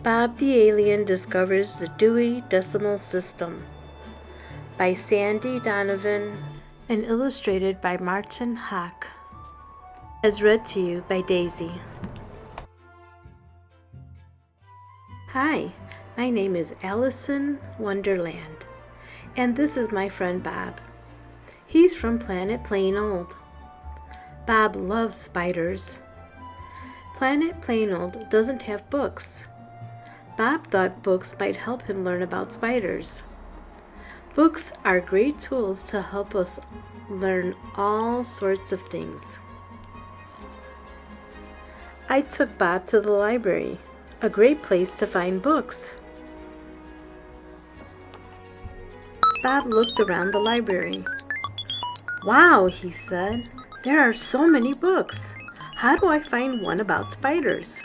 Bob the Alien Discovers the Dewey Decimal System by Sandy Donovan and illustrated by Martin Haake. As read to you by Daisy. Hi, my name is Allison Wonderland, and this is my friend Bob. He's from Planet Plain Old. Bob loves spiders. Planet Plain Old doesn't have books. Bob thought books might help him learn about spiders. Books are great tools to help us learn all sorts of things. I took Bob to the library, a great place to find books. Bob looked around the library. "Wow," he said, "there are so many books. How do I find one about spiders?"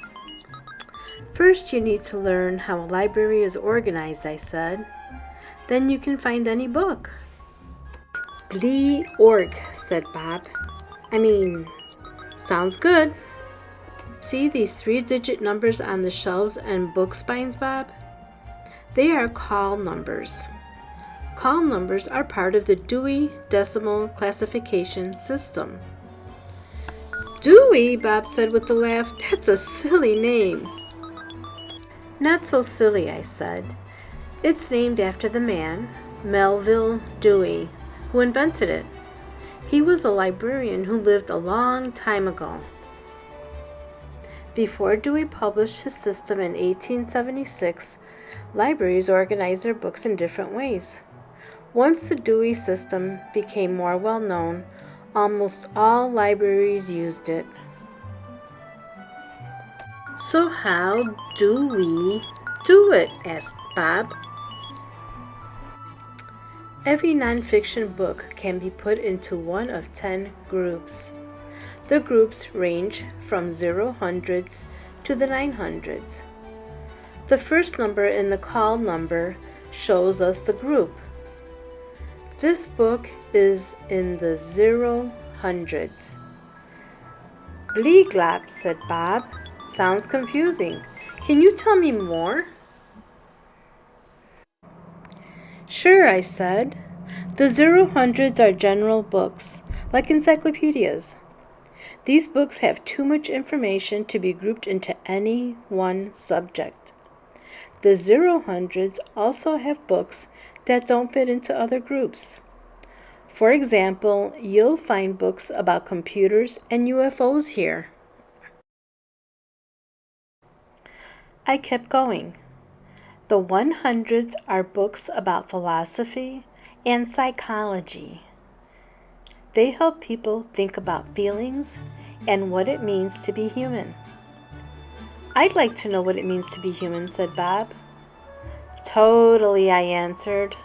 "First, you need to learn how a library is organized," I said. "Then you can find any book." "Org," said Bob. Sounds good. See these 3-digit numbers on the shelves and book spines, Bob? They are call numbers. Call numbers are part of the Dewey Decimal Classification System. "Dewey," Bob said with a laugh. "That's a silly name." "Not so silly," I said. "It's named after the man, Melville Dewey, who invented it. He was a librarian who lived a long time ago. Before Dewey published his system in 1876, libraries organized their books in different ways. Once the Dewey system became more well-known, almost all libraries used it." "So how do we do it?" asked Bob. Every nonfiction book can be put into one of 10 groups. The groups range from 000s to the 900s. The first number in the call number shows us the group. This book is in the 000s. "Bleeglop," said Bob. "Sounds confusing. Can you tell me more?" "Sure," I said. "The 000s are general books, like encyclopedias. These books have too much information to be grouped into any one subject. The 000s also have books that don't fit into other groups. For example, you'll find books about computers and UFOs here." I kept going. The 100s are books about philosophy and psychology. They help people think about feelings and what it means to be human. "I'd like to know what it means to be human," said Bob. "Totally," I answered.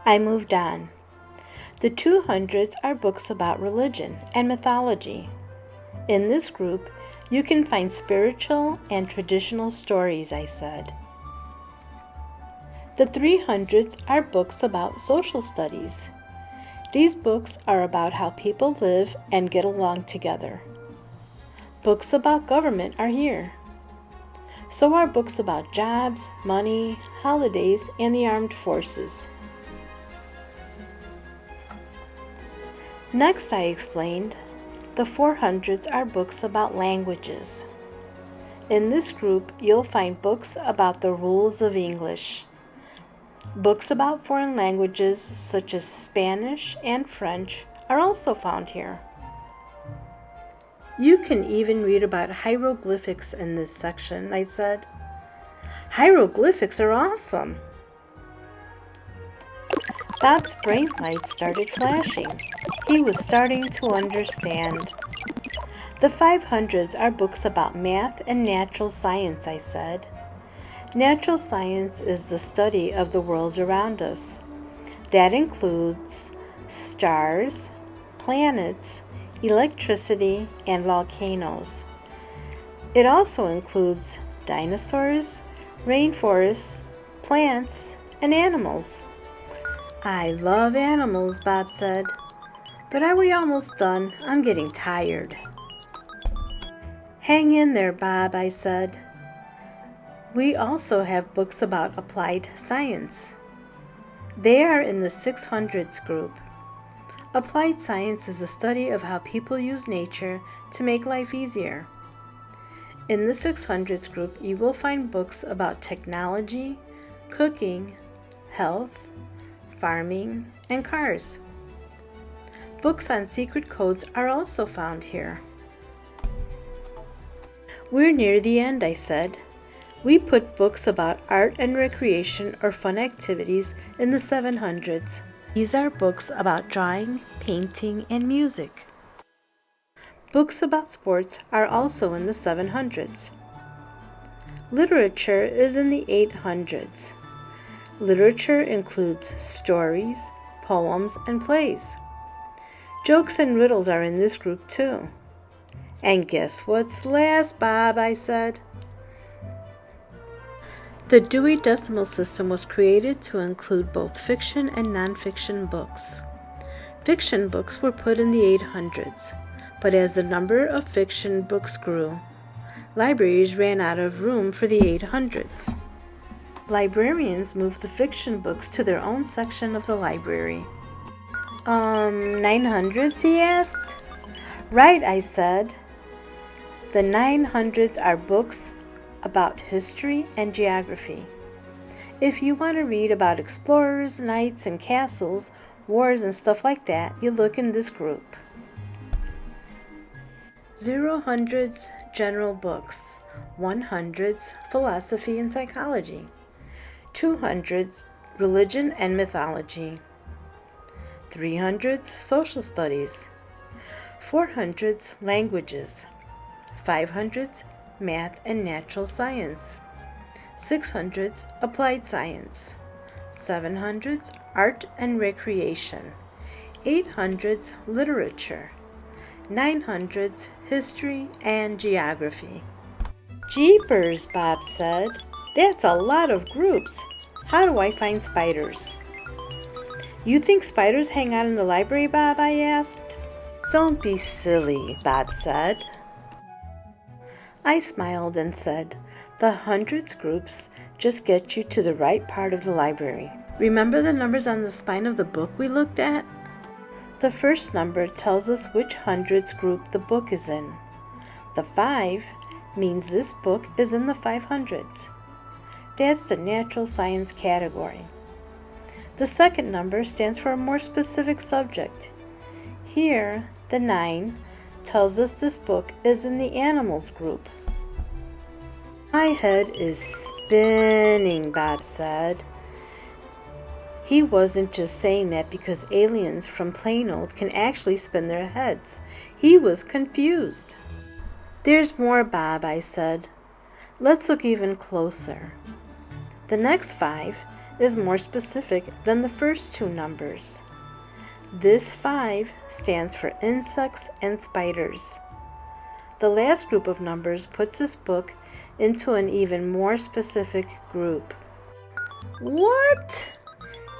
I moved on. The 200s are books about religion and mythology. In this group, you can find spiritual and traditional stories, I said. The 300s are books about social studies. These books are about how people live and get along together. Books about government are here. So are books about jobs, money, holidays, and the armed forces. Next, I explained, the 400s are books about languages. In this group, you'll find books about the rules of English. Books about foreign languages, such as Spanish and French, are also found here. "You can even read about hieroglyphics in this section," I said. "Hieroglyphics are awesome." Bob's brain lights started flashing. He was starting to understand. The 500s are books about math and natural science, I said. Natural science is the study of the world around us. That includes stars, planets, electricity, and volcanoes. It also includes dinosaurs, rainforests, plants, and animals. "I love animals," Bob said. "But are we almost done? I'm getting tired." "Hang in there, Bob," I said. We also have books about applied science. They are in the 600s group. Applied science is a study of how people use nature to make life easier. In the 600s group, you will find books about technology, cooking, health, farming, and cars. Books on secret codes are also found here. We're near the end, I said. We put books about art and recreation or fun activities in the 700s. These are books about drawing, painting, and music. Books about sports are also in the 700s. Literature is in the 800s. Literature includes stories, poems, and plays. Jokes and riddles are in this group too. And guess what's last, Bob? I said. The Dewey Decimal System was created to include both fiction and nonfiction books. Fiction books were put in the 800s, but as the number of fiction books grew, libraries ran out of room for the 800s. Librarians moved the fiction books to their own section of the library. 900s, he asked. Right, I said. The 900s are books about history and geography. If you want to read about explorers, knights, and castles, wars, and stuff like that, you look in this group. 000s, general books. 100s, philosophy and psychology. 200s, religion and mythology. 300s, social studies. 400s, languages. 500s, math and natural science. 600s, applied science. 700s, art and recreation. 800s, literature. 900s, history and geography. Jeepers, Bob said. That's a lot of groups. How do I find spiders? You think spiders hang out in the library, Bob? I asked. Don't be silly, Bob said. I smiled and said, the hundreds groups just get you to the right part of the library. Remember the numbers on the spine of the book we looked at? The first number tells us which hundreds group the book is in. The 5 means this book is in the 500s. That's the natural science category. The second number stands for a more specific subject. Here, the 9 tells us this book is in the animals group. My head is spinning, Bob said. He wasn't just saying that because aliens from plain old can actually spin their heads. He was confused. There's more, Bob, I said. Let's look even closer. The next 5 is more specific than the first 2 numbers. This 5 stands for insects and spiders. The last group of numbers puts this book into an even more specific group. What?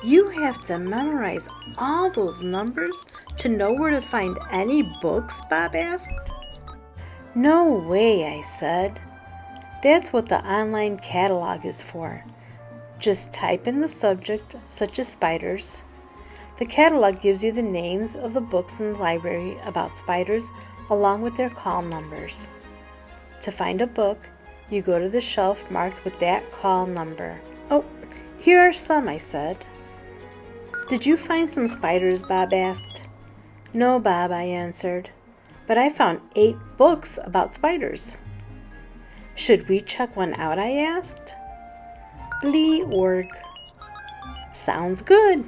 You have to memorize all those numbers to know where to find any books, Bob asked. No way, I said. That's what the online catalog is for. Just type in the subject, such as spiders. The catalog gives you the names of the books in the library about spiders along with their call numbers. To find a book, you go to the shelf marked with that call number. Oh, here are some, I said. Did you find some spiders, Bob asked. No, Bob, I answered, but I found 8 books about spiders. Should we check one out, I asked. Lee org. Sounds good.